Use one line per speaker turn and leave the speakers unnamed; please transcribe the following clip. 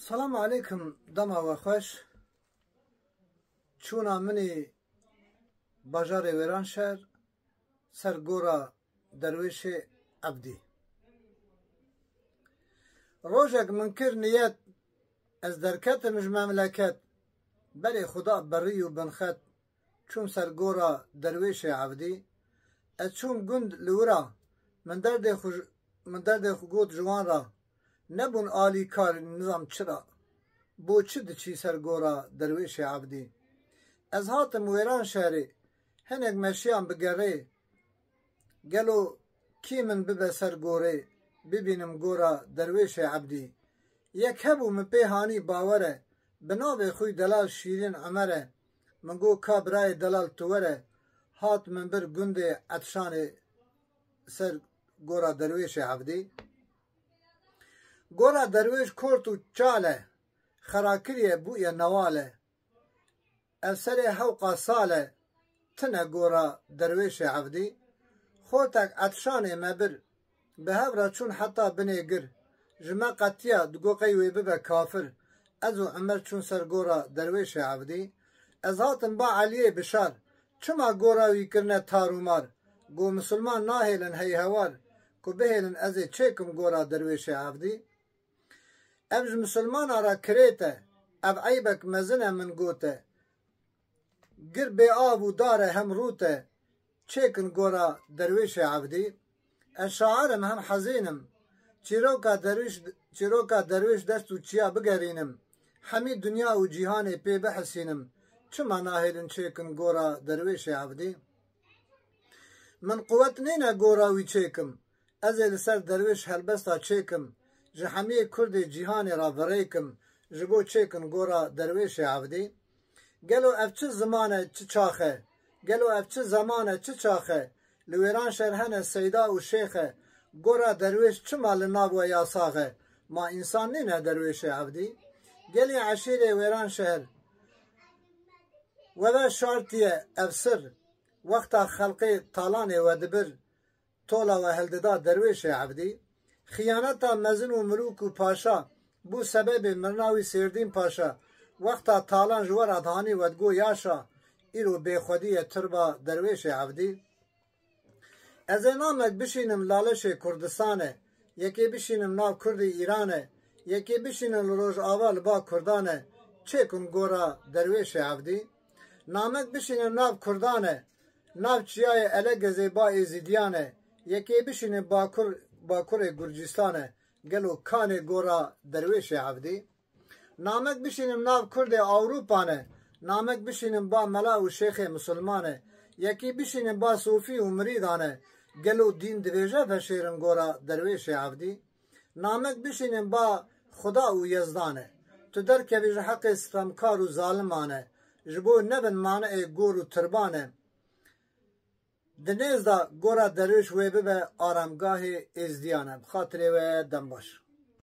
سلام علیکم دما و خوش چونا منی باجار ویران شهر سرگورا درویش عبدی روژک منکر نیت از درکت مش مملکت بلی خدا بری و بنخت چون سرگورا درویش عبدی از چون گند لورا من درد خود جوان را نبون آلی کار نظام چرا بو چه دچی سرگورا درویش عبدی از هاتم ویران شهری هنگ مشیان بگره گلو کی من ببه سرگوره ببینم گورا درویش عبدی یک هبو مپیهانی باوره بنابه خوی دلال شیرین عمره من گو کابرای دلال توره هات من بر گند عطشان سر گورا درویش عبدی گورا درویش کورتو چاله خراکریه بویا نواله افسر حوقا ساله تنه گورا درویش عبدی خورتک عطشانه مبر به هورا چون حتا بنیگر جمع قطیه دگو قیوی ببه کافر ازو عمر چون سر گورا درویش عبدی از هاتم با علیه بشار چما گوراوی کرنه تارومار گو مسلمان ناهیلن هی هوار کو بهیلن ازی چیکم گورا درویش عبدی ابج مسلمان را کریته اب عیبک مزنه من گوته گر بی آب و داره هم روته چیکن گورا درویش عبدی شاعرم هم حزینم چیروکا درویش دستو چیا بگرینم همی دنیا و جیهان پی بحسینم چما ناهیلن چیکن گورا درویش عبدی من قوت نینه گوراوی چیکم ازل سر درویش هلبستا چیکم جهمی کرد جیهان را بریکم جبو چیکن گورا درویش عبدی گلو افچه زمانه چه چاخه گلو افچه زمانه چه چاخه لویران شرهن سیدا و شیخه گورا درویش چه مال ناب و یاساخه ما انسان نینه درویش عبدی گلی عشیر ویران شهر و به شارتیه افسر وقتا خلقی تالانه و دبر تولا و هلددا درویش عبدی خیانتا مزن و ملوک و پاشا بو سبب مرناوی سیردین پاشا وقتا تالان جوار ادهانی ودگو یاشا ایرو بیخودی تربا درویش عبدی از نامک بشینم لالش کردستانه یکی بشینم ناو کرد ایرانه یکی بشینم روش آوال با کردانه چیکن گورا درویش عبدی نامک بشینم ناو کردانه ناو چیای الگزی با ایزیدیانه یکی بشینم باکر گرجستانه گلو کان گورا درویش عبدی نامک بشینم ناو کرد اوروپانه نامک بشینم با ملا و شیخ مسلمانه یکی بشینم با صوفی و مریدانه گلو دین دویجه فشیرن گورا درویش عبدی نامک بشینم با خدا و یزدانه تو درکویج حق ستمکار و ظالمانه جبو نبن مانع گور و تربانه دنیز دا گورا درویش وی ببه آرامگاه ازدیانه بخاطره و دنباش